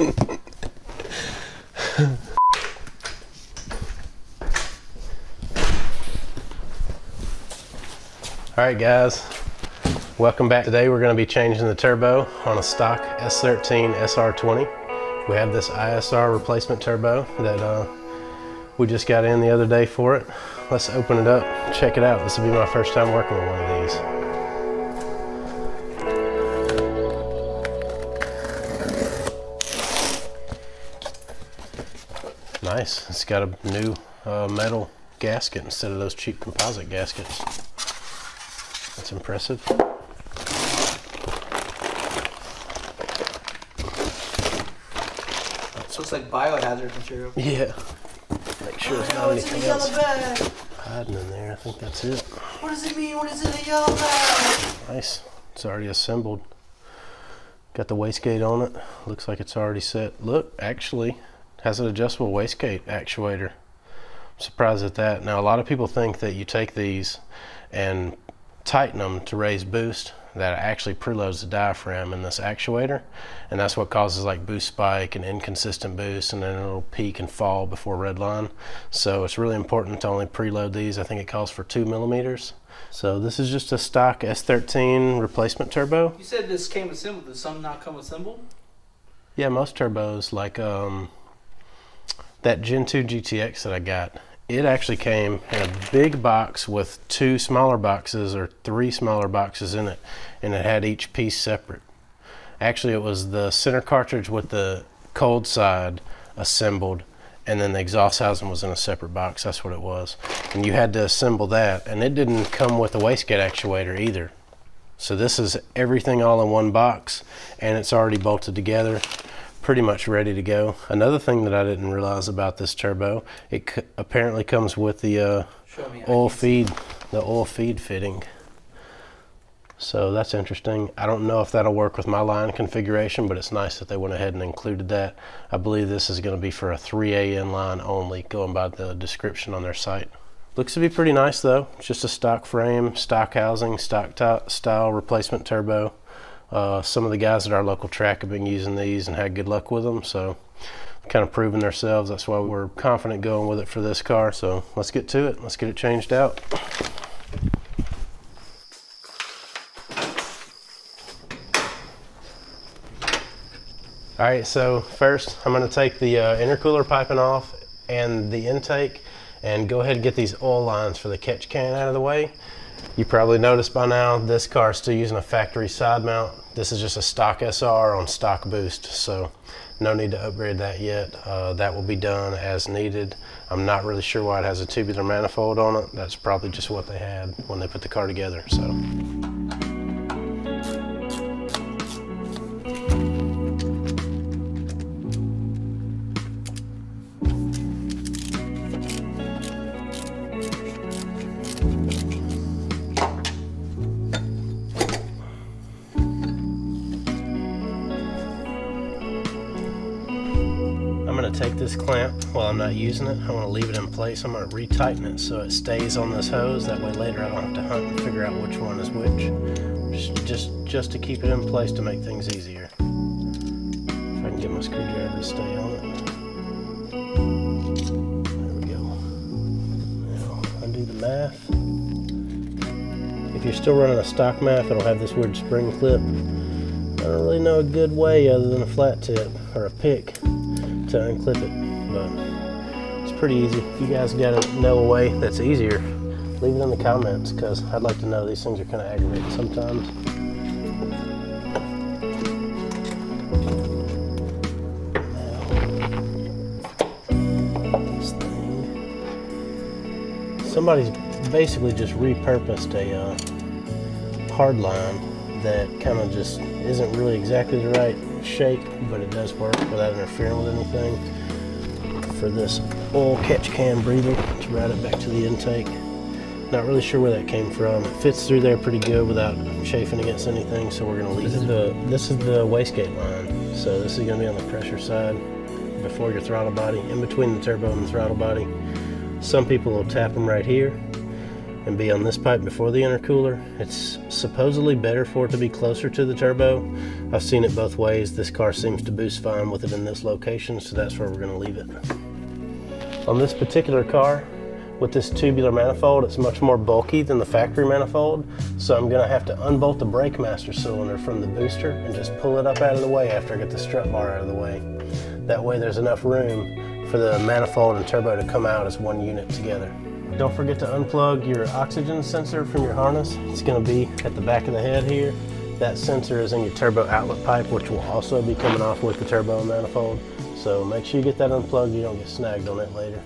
Alright guys, welcome back. Today we're going to be changing the turbo on a stock S13 SR20. We have this ISR replacement turbo that we just got in the other day for it. Let's open it up, check it out. This will be my first time working with one of these. Nice, it's got a new metal gasket instead of those cheap composite gaskets. That's impressive. This looks like biohazard material. Yeah. Make sure it's not anything else hiding in there. I think that's it. What does it mean when it's in a yellow bag? Nice. It's already assembled. Got the wastegate on it. Looks like it's already set. Look, actually has an adjustable wastegate actuator. I'm surprised at that. Now, a lot of people think that you take these and tighten them to raise boost. That actually preloads the diaphragm in this actuator, and that's what causes like boost spike and inconsistent boost, and then it'll peak and fall before red line. So it's really important to only preload these. I think it calls for 2 millimeters. So this is just a stock S13 replacement turbo. You said this came assembled. Does some not come assembled? Yeah, most turbos, like that Gen 2 GTX that I got, it actually came in a big box with 2 smaller boxes or 3 smaller boxes in it, and it had each piece separate. Actually, it was the center cartridge with the cold side assembled, and then the exhaust housing was in a separate box. That's what it was. And you had to assemble that, and it didn't come with a wastegate actuator either. So this is everything all in one box, and it's already bolted together, pretty much ready to go. Another thing that I didn't realize about this turbo, it apparently comes with the oil feed fitting. So that's interesting. I don't know if that'll work with my line configuration, but it's nice that they went ahead and included that. I believe this is going to be for a 3AN line only, going by the description on their site. Looks to be pretty nice though. It's just a stock frame, stock housing, stock style replacement turbo. Some of the guys at our local track have been using these and had good luck with them, so kind of proving themselves. That's why we're confident going with it for this car. So let's get to it. Let's get it changed out. All right, so first I'm going to take the intercooler piping off and the intake and go ahead and get these oil lines for the catch can out of the way. You probably noticed by now this car is still using a factory side mount. This is just a stock SR on stock boost, so no need to upgrade that yet. That will be done as needed. I'm not really sure why it has a tubular manifold on it. That's probably just what they had when they put the car together. So. I'm going to take this clamp while I'm not using it. I want to leave it in place. I'm going to retighten it so it stays on this hose. That way later I don't have to hunt and figure out which one is which. Just to keep it in place to make things easier. If I can get my screwdriver to stay on it. There we go. Now undo the math. If you're still running a stock math, it'll have this weird spring clip. I don't really know a good way other than a flat tip or a pick to unclip it, but it's pretty easy. If you guys gotta know a way that's easier, leave it in the comments, because I'd like to know. These things are kind of aggravating sometimes. Now, this thing. Somebody's basically just repurposed a hard line that kind of just isn't really exactly the right shape, but it does work without interfering with anything. For this oil catch can breather, to route it back to the intake. Not really sure where that came from. It fits through there pretty good without chafing against anything, so we're going to leave it. This is the wastegate line, so this is going to be on the pressure side before your throttle body, in between the turbo and the throttle body. Some people will tap them right here. and be on this pipe before the intercooler. It's supposedly better for it to be closer to the turbo. I've seen it both ways. This car seems to boost fine with it in this location, so that's where we're going to leave it. On this particular car, with this tubular manifold, it's much more bulky than the factory manifold, so I'm going to have to unbolt the brake master cylinder from the booster and just pull it up out of the way after I get the strut bar out of the way. That way there's enough room for the manifold and turbo to come out as one unit together. Don't forget to unplug your oxygen sensor from your harness. It's going to be at the back of the head here. That sensor is in your turbo outlet pipe, which will also be coming off with the turbo and manifold. So make sure you get that unplugged, you don't get snagged on it later.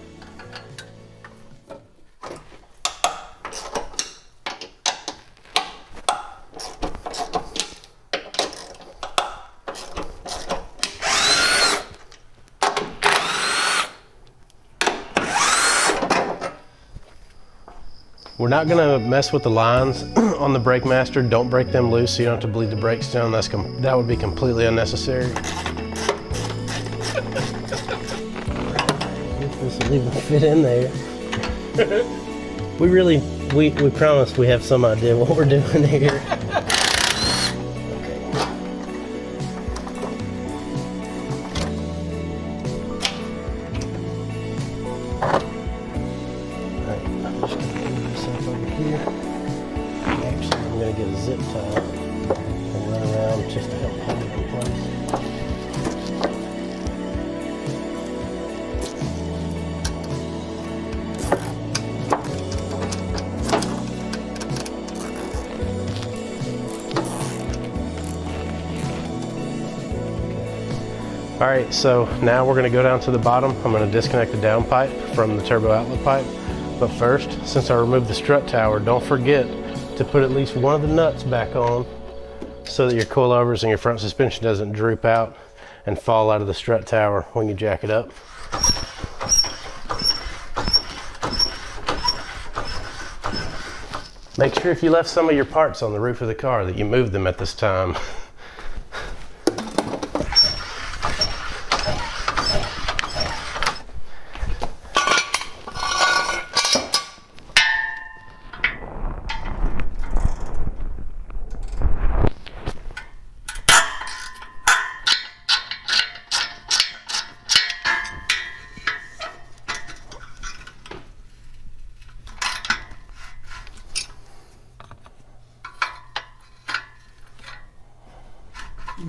We're not gonna mess with the lines on the brake master. Don't break them loose so you don't have to bleed the brakes down. That would be completely unnecessary. If this will even fit in there. We promise we have some idea what we're doing here. I'm going to get a zip tie and run around just to help hold it in place. All right, so now we're going to go down to the bottom. I'm going to disconnect the down pipe from the turbo outlet pipe. But first, since I removed the strut tower, don't forget to put at least one of the nuts back on so that your coilovers and your front suspension doesn't droop out and fall out of the strut tower when you jack it up. Make sure if you left some of your parts on the roof of the car that you move them at this time.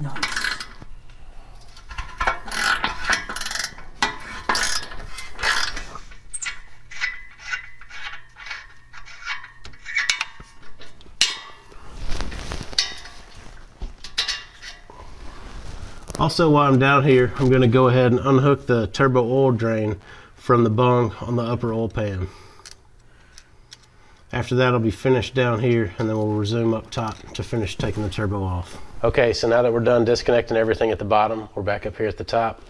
Nice. Also, while I'm down here, I'm going to go ahead and unhook the turbo oil drain from the bung on the upper oil pan. After that, I'll be finished down here, and then we'll resume up top to finish taking the turbo off. Okay, so now that we're done disconnecting everything at the bottom, we're back up here at the top.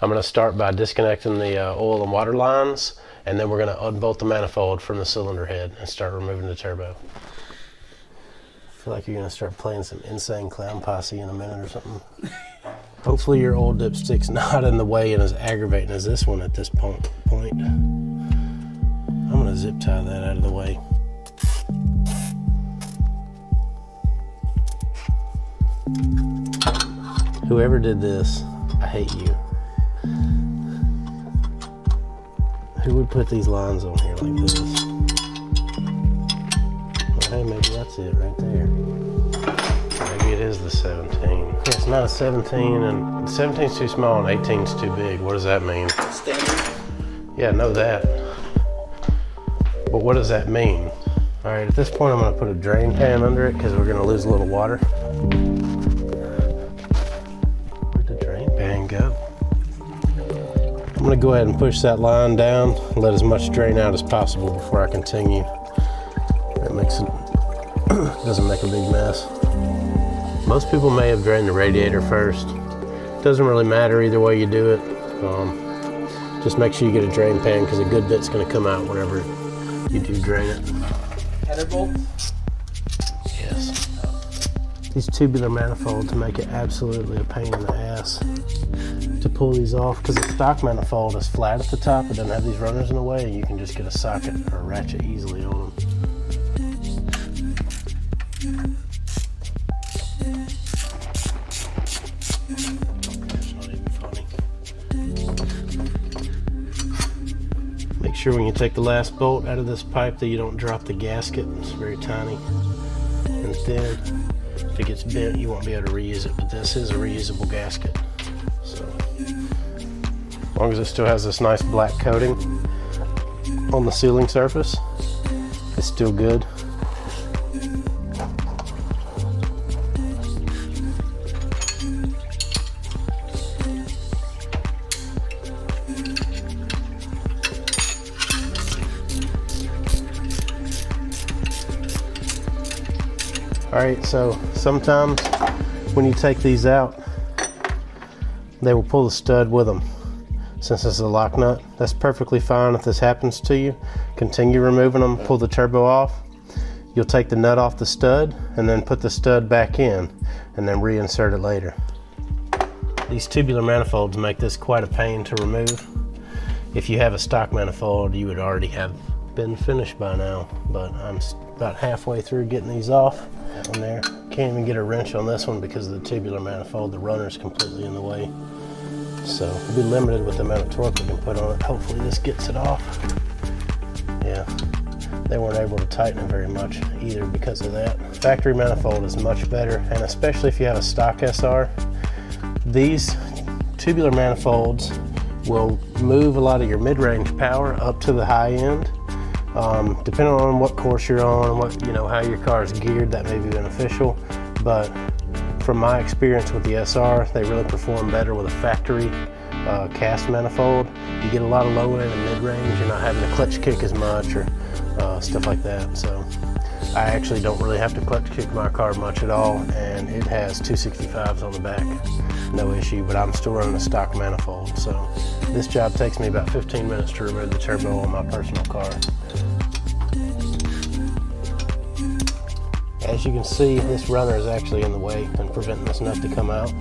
I'm going to start by disconnecting the oil and water lines, and then we're going to unbolt the manifold from the cylinder head and start removing the turbo. I feel like you're going to start playing some Insane Clown Posse in a minute or something. Hopefully your oil dipstick's not in the way and as aggravating as this one at this point. I'm going to zip tie that out of the way. Whoever did this, I hate you. Who would put these lines on here like this? Well, hey, maybe that's it right there. Maybe it is the 17. Yeah, it's not a 17, and 17's too small and 18's too big. What does that mean? Standard. Yeah, I know that. But what does that mean? All right, at this point, I'm going to put a drain pan under it because we're going to lose a little water. Where'd the drain pan go? I'm going to go ahead and push that line down and let as much drain out as possible before I continue. That makes it doesn't make a big mess. Most people may have drained the radiator first. Doesn't really matter either way you do it. Just make sure you get a drain pan because a good bit's going to come out whenever you do drain it. Header bolt? Yes. These tubular manifolds make it absolutely a pain in the ass to pull these off because the stock manifold is flat at the top. It doesn't have these runners in the way, and you can just get a socket or a ratchet easily on them. sure when you take the last bolt out of this pipe that you don't drop the gasket. It's very tiny and thin. If it gets bent, you won't be able to reuse it, but this is a reusable gasket. So, as long as it still has this nice black coating on the sealing surface, it's still good. All right, so sometimes when you take these out, they will pull the stud with them. Since it's a lock nut, that's perfectly fine if this happens to you. Continue removing them, pull the turbo off. You'll take the nut off the stud and then put the stud back in and then reinsert it later. These tubular manifolds make this quite a pain to remove. If you have a stock manifold, you would already have been finished by now, but I'm about halfway through getting these off. That one there. Can't even get a wrench on this one because of the tubular manifold. The runner's completely in the way. So we'll be limited with the amount of torque we can put on it. Hopefully this gets it off. Yeah, they weren't able to tighten it very much either because of that. Factory manifold is much better, and especially if you have a stock SR, these tubular manifolds will move a lot of your mid-range power up to the high end. Depending on what course you're on, what how your car is geared, that may be beneficial. But from my experience with the SR, they really perform better with a factory cast manifold. You get a lot of low end and mid range. You're not having to clutch kick as much or stuff like that. So I actually don't really have to clutch kick my car much at all, and it has 265s on the back, no issue. But I'm still running a stock manifold, so this job takes me about 15 minutes to remove the turbo on my personal car. As you can see, this runner is actually in the way and preventing this nut to come out.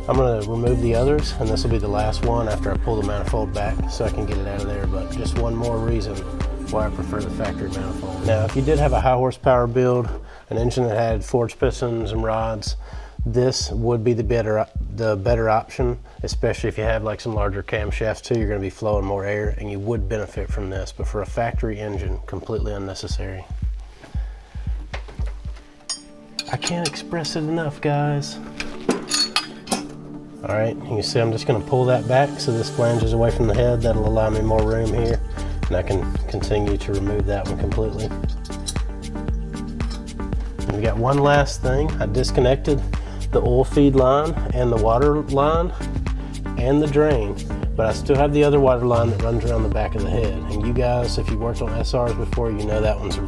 I'm going to remove the others, and this will be the last one after I pull the manifold back so I can get it out of there. But just one more reason why I prefer the factory manifold. Now, if you did have a high horsepower build, an engine that had forged pistons and rods, this would be the better option, especially if you have like some larger camshafts too. You're going to be flowing more air and you would benefit from this. But for a factory engine, completely unnecessary. I can't express it enough, guys. All right, you can see I'm just going to pull that back so this flange is away from the head. That'll allow me more room here, and I can continue to remove that one completely. And we got one last thing. I disconnected the oil feed line and the water line and the drain, but I still have the other water line that runs around the back of the head. And you guys, if you worked on SRs before, you know that one's a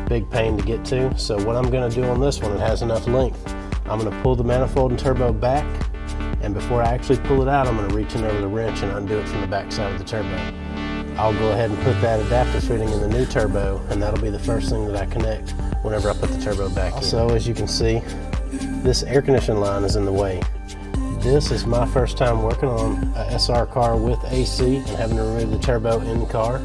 big pain to get to. So what I'm going to do on this one, it has enough length. I'm going to pull the manifold and turbo back, and before I actually pull it out, I'm going to reach in over the wrench and undo it from the back side of the turbo. I'll go ahead and put that adapter fitting in the new turbo, and that'll be the first thing that I connect whenever I put the turbo back in. So as you can see, this air conditioning line is in the way. This is my first time working on a SR car with AC and having to remove the turbo in the car.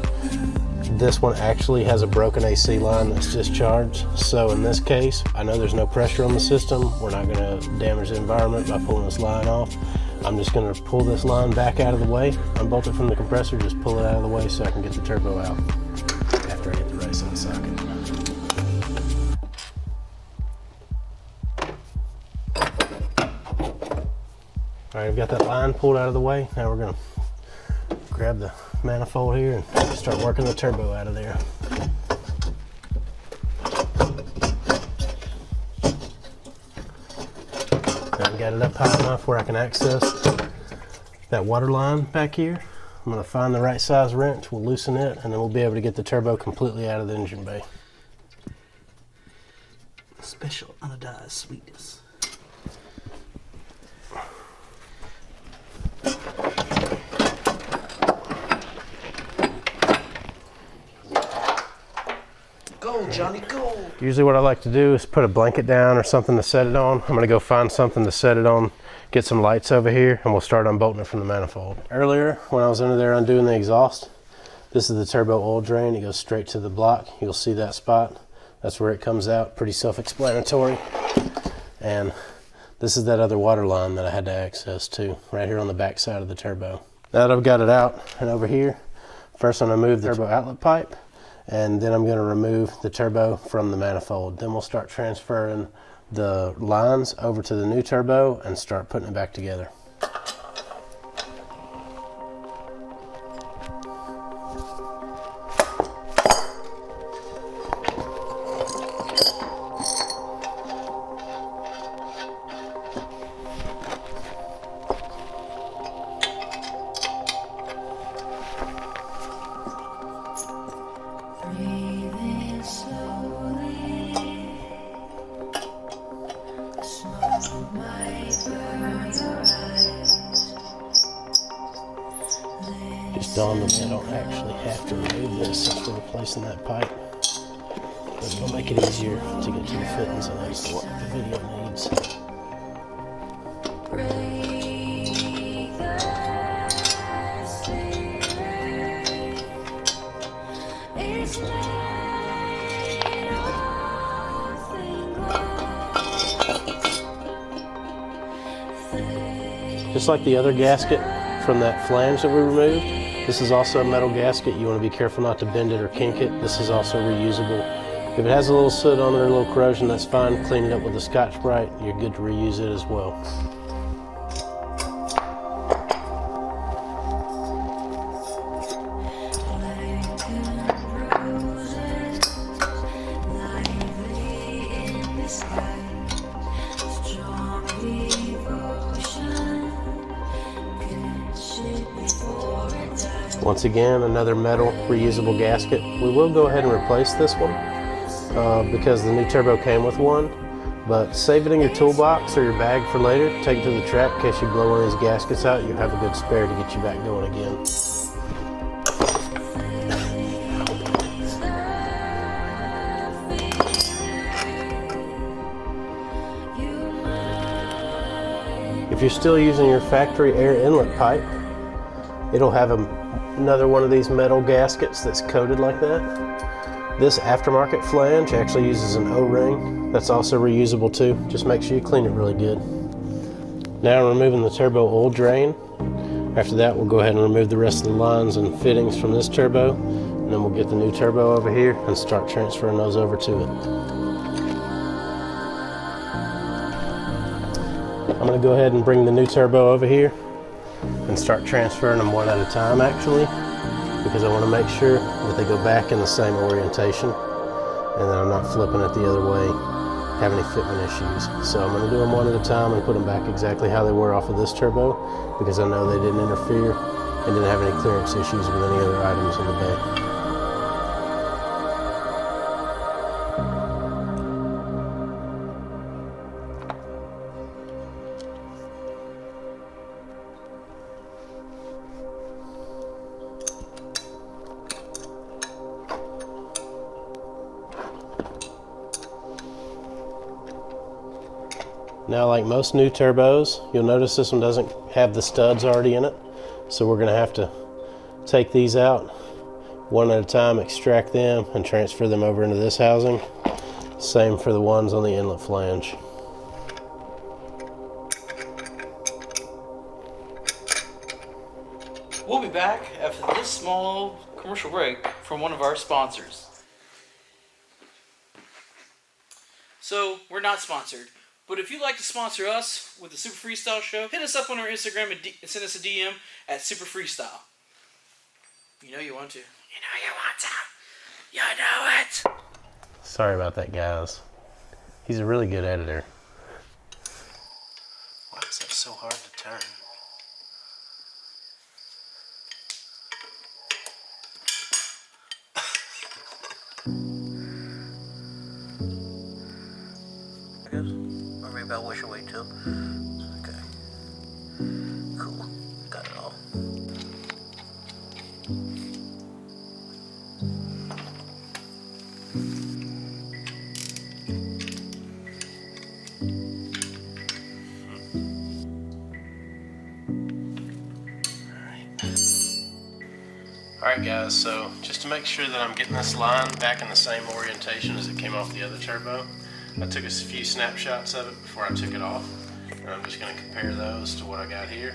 This one actually has a broken AC line that's discharged. So in this case, I know there's no pressure on the system. We're not going to damage the environment by pulling this line off. I'm just going to pull this line back out of the way, unbolt it from the compressor, just pull it out of the way so I can get the turbo out after I get the right side socket. All right, I've got that line pulled out of the way. Now we're going to grab the manifold here and start working the turbo out of there. I've got it up high enough where I can access that water line back here. I'm going to find the right size wrench, we'll loosen it, and then we'll be able to get the turbo completely out of the engine bay. Special anodized sweetness. Go, Johnny, go! Usually what I like to do is put a blanket down or something to set it on. I'm going to go find something to set it on, get some lights over here, and we'll start unbolting it from the manifold. Earlier, when I was under there undoing the exhaust, this is the turbo oil drain. It goes straight to the block. You'll see that spot. That's where it comes out. Pretty self-explanatory. And this is that other water line that I had to access to, right here on the back side of the turbo. Now that I've got it out and over here, First I'm going to remove the turbo outlet pipe, and then I'm going to remove the turbo from the manifold. Then we'll start transferring the lines over to the new turbo and start putting it back together. Just dawned on me I don't actually have to remove this since we're replacing that pipe. But it'll make it easier to get to the fittings, and that's what the video needs. Just like the other gasket from that flange that we removed, this is also a metal gasket. You want to be careful not to bend it or kink it. This is also reusable. If it has a little soot on it or a little corrosion, that's fine. Clean it up with a Scotch-Brite. You're good to reuse it as well. Once again, another metal reusable gasket. We will go ahead and replace this one because the new turbo came with one, but save it in your toolbox or your bag for later. Take it to the track in case you blow one of these gaskets out. You'll have a good spare to get you back going again. If you're still using your factory air inlet pipe, it'll have another one of these metal gaskets that's coated like that. This aftermarket flange actually uses an O-ring. That's also reusable too. Just make sure you clean it really good. Now removing the turbo oil drain. After that, we'll go ahead and remove the rest of the lines and fittings from this turbo, and then we'll get the new turbo over here and start transferring those over to it. I'm going to go ahead and bring the new turbo over here and start transferring them one at a time, actually, because I want to make sure that they go back in the same orientation and that I'm not flipping it the other way, having any fitment issues. So I'm going to do them one at a time and put them back exactly how they were off of this turbo, because I know they didn't interfere and didn't have any clearance issues with any other items in the bay. Now, like most new turbos, you'll notice this one doesn't have the studs already in it. So we're going to have to take these out one at a time, extract them, and transfer them over into this housing. Same for the ones on the inlet flange. We'll be back after this small commercial break from one of our sponsors. So, we're not sponsored. But if you'd like to sponsor us with the SuperFreeStyle show, hit us up on our Instagram and send us a DM at SuperFreeStyle. You know you want to. You know you want to. You know it. Sorry about that, guys. He's a really good editor. Why is that so hard to turn? Or maybe I wish I wait till. Okay. Cool. Got it all. Alright guys, so just to make sure that I'm getting this line back in the same orientation as it came off the other turbo, I took a few snapshots of it before I took it off, and I'm just going to compare those to what I got here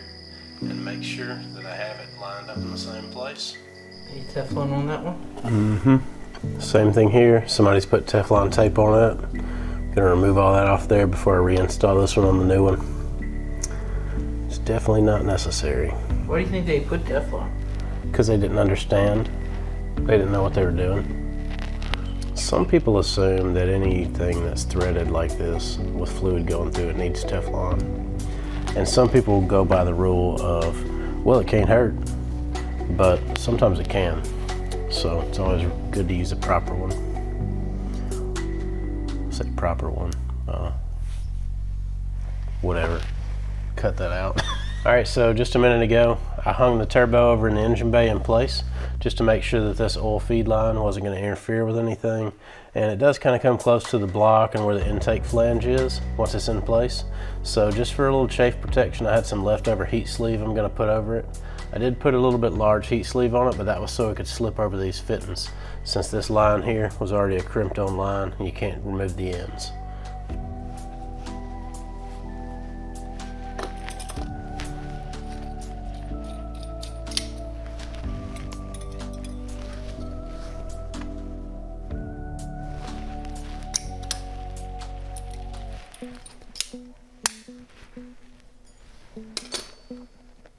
and make sure that I have it lined up in the same place. Any Teflon on that one? Mm-hmm. Same thing here. Somebody's put Teflon tape on it. Gonna remove all that off there before I reinstall this one on the new one. It's definitely not necessary. Why do you think they put Teflon? Because they didn't understand. They didn't know what they were doing. Some people assume that anything that's threaded like this with fluid going through it needs Teflon. And some people go by the rule of, well, it can't hurt, but sometimes it can. So it's always good to use a proper one. Say proper one. Whatever. Cut that out. All right, so just a minute ago, I hung the turbo over in the engine bay in place just to make sure that this oil feed line wasn't going to interfere with anything. And it does kind of come close to the block and where the intake flange is once it's in place. So just for a little chafe protection, I had some leftover heat sleeve I'm going to put over it. I did put a little bit large heat sleeve on it, but that was so it could slip over these fittings, since this line here was already a crimped on line and you can't remove the ends.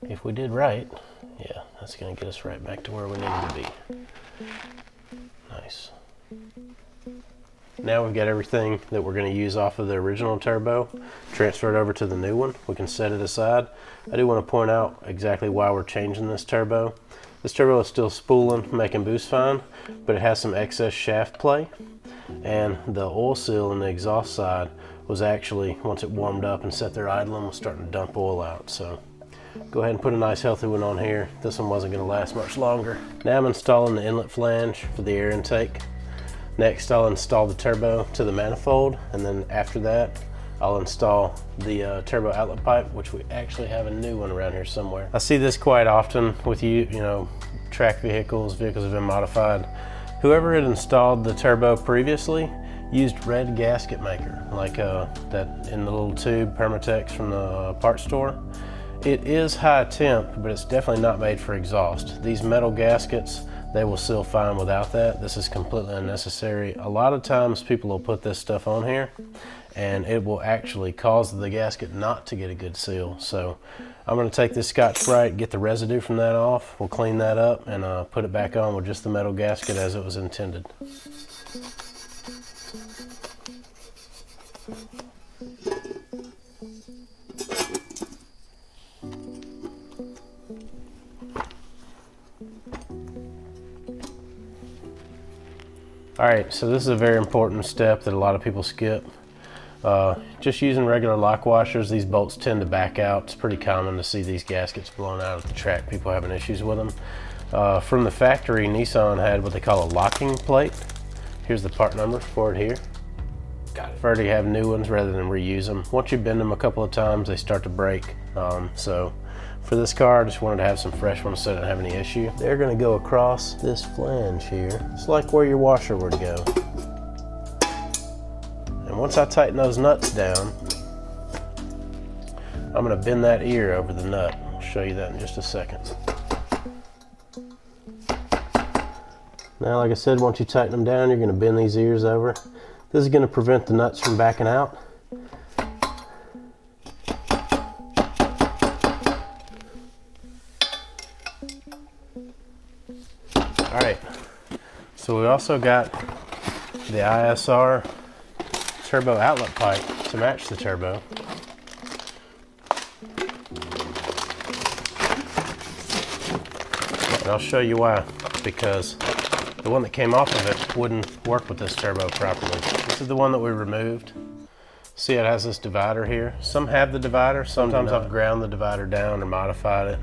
If we did right, yeah, that's gonna get us right back to where we needed to be. Nice. Now we've got everything that we're gonna use off of the original turbo transferred over to the new one. We can set it aside. I do wanna point out exactly why we're changing this turbo. This turbo is still spooling, making boost fine, but it has some excess shaft play. And the oil seal in the exhaust side was actually, once it warmed up and set there idling, was starting to dump oil out. So go ahead and put a nice healthy one on here. This one wasn't going to last much longer. Now I'm installing the inlet flange for the air intake. Next I'll install the turbo to the manifold, and then after that I'll install the turbo outlet pipe, which we actually have a new one around here somewhere. I see this quite often with you know, track vehicles have been modified. Whoever had installed the turbo previously used red gasket maker, like that in the little tube Permatex from the parts store. It is high temp, but it's definitely not made for exhaust. These metal gaskets, they will seal fine without that. This is completely unnecessary. A lot of times people will put this stuff on here and it will actually cause the gasket not to get a good seal. So I'm gonna take this Scotch-Brite, get the residue from that off. We'll clean that up and put it back on with just the metal gasket as it was intended. All right, so this is a very important step that a lot of people skip. Just using regular lock washers, these bolts tend to back out. It's pretty common to see these gaskets blown out at the track, people having issues with them. From the factory, Nissan had what they call a locking plate. Here's the part number for it here. Got it. Prefer to have new ones rather than reuse them. Once you bend them a couple of times, they start to break. So for this car, I just wanted to have some fresh ones so I didn't have any issue. They're gonna go across this flange here. It's like where your washer would go. And once I tighten those nuts down, I'm gonna bend that ear over the nut. I'll show you that in just a second. Now, like I said, once you tighten them down, you're gonna bend these ears over. This is gonna prevent the nuts from backing out. All right, so we also got the ISR turbo outlet pipe to match the turbo. And I'll show you why, because the one that came off of it wouldn't work with this turbo properly. This is the one that we removed. See, it has this divider here. Some have the divider, sometimes I've ground the divider down or modified it.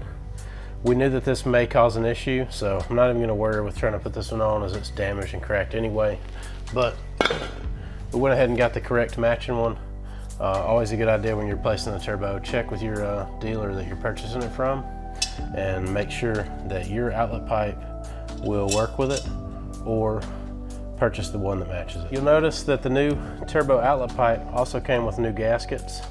We knew that this may cause an issue, so I'm not even gonna worry with trying to put this one on as it's damaged and cracked anyway. But we went ahead and got the correct matching one. Always a good idea when you're replacing the turbo, check with your dealer that you're purchasing it from and make sure that your outlet pipe will work with it, or purchase the one that matches it. You'll notice that the new turbo outlet pipe also came with new gaskets.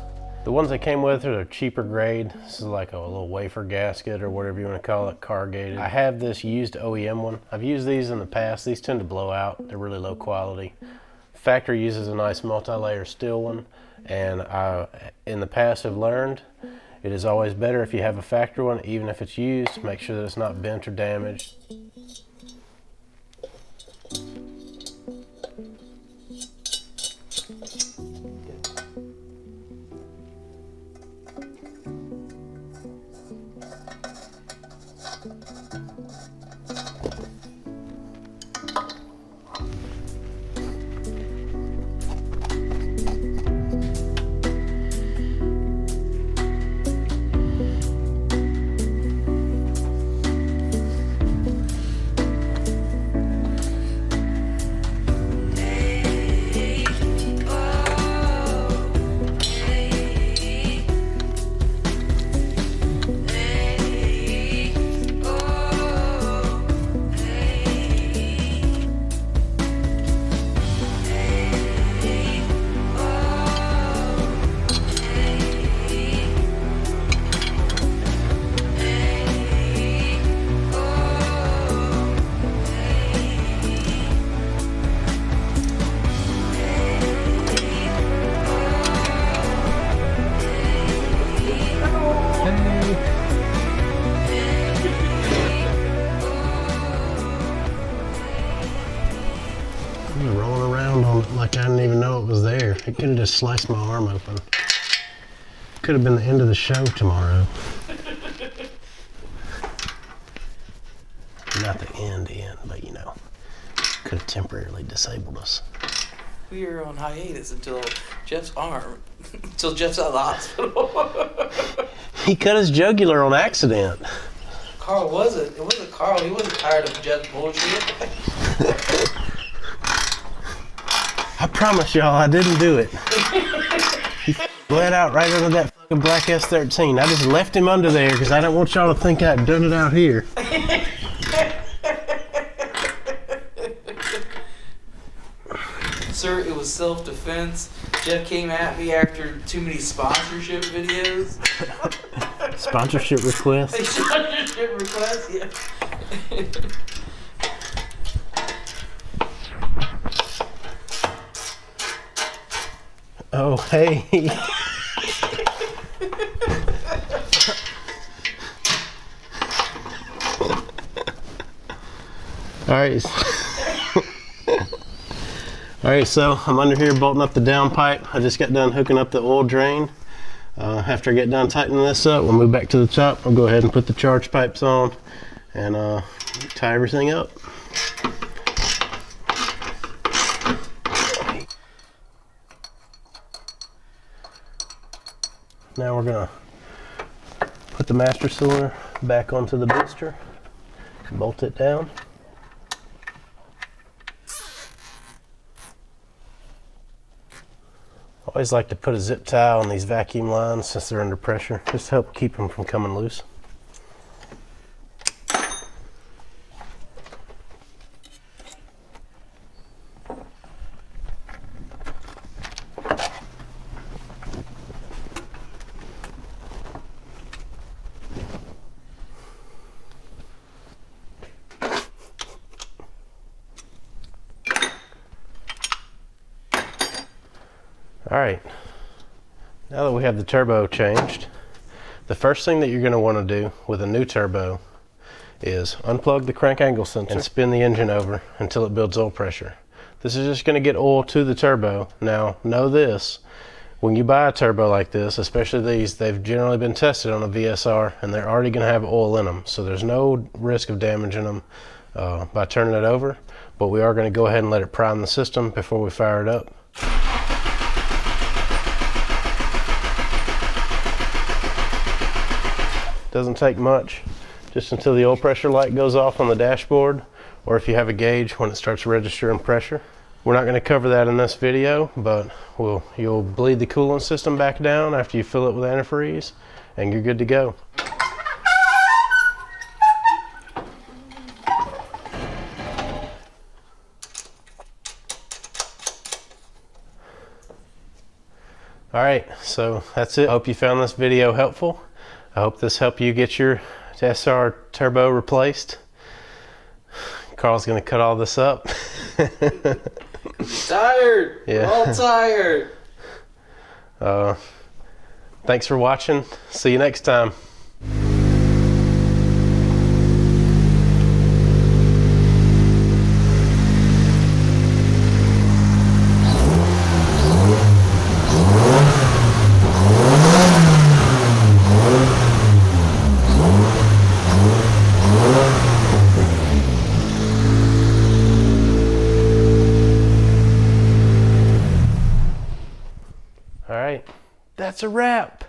The ones that came with are cheaper grade. This is like a little wafer gasket or whatever you want to call it, corrugated. I have this used OEM one. I've used these in the past. These tend to blow out. They're really low quality. Factory uses a nice multi-layer steel one, and I, in the past, have learned it is always better if you have a factory one, even if it's used. Make sure that it's not bent or damaged. Rolling around on it like I didn't even know it was there. It could have just sliced my arm open. Could have been the end of the show tomorrow. Not the end, but you know, could have temporarily disabled us. We were on hiatus until Jeff's arm, until Jeff's out of the hospital. He cut his jugular on accident. Carl wasn't. It wasn't Carl. He wasn't tired of Jeff's bullshit. I promise y'all I didn't do it. He bled out right under that fucking black S13. I just left him under there because I don't want y'all to think I'd done it out here. Sir, it was self-defense. Jeff came at me after too many sponsorship videos. Sponsorship request? Sponsorship request, yeah. Oh, hey. All right. All right, so I'm under here bolting up the downpipe. I just got done hooking up the oil drain. After I get done tightening this up, we'll move back to the top. I'll go ahead and put the charge pipes on and tie everything up. Now we're gonna put the master cylinder back onto the booster, bolt it down. I always like to put a zip tie on these vacuum lines since they're under pressure, just to help keep them from coming loose. All right, now that we have the turbo changed, the first thing that you're going to want to do with a new turbo is unplug the crank angle sensor and spin the engine over until it builds oil pressure. This is just going to get oil to the turbo. Now, know this, when you buy a turbo like this, especially these, they've generally been tested on a VSR and they're already going to have oil in them, so there's no risk of damaging them by turning it over, but we are going to go ahead and let it prime the system before we fire it up. Doesn't take much, just until the oil pressure light goes off on the dashboard, or if you have a gauge when it starts registering pressure. We're not going to cover that in this video, but you'll bleed the coolant system back down after you fill it with antifreeze, and you're good to go. All right, so that's it. I hope you found this video helpful. I hope this helped you get your SR turbo replaced. Carl's gonna cut all this up. Tired. Yeah. We're all tired. Thanks for watching. See you next time. All right, that's a wrap.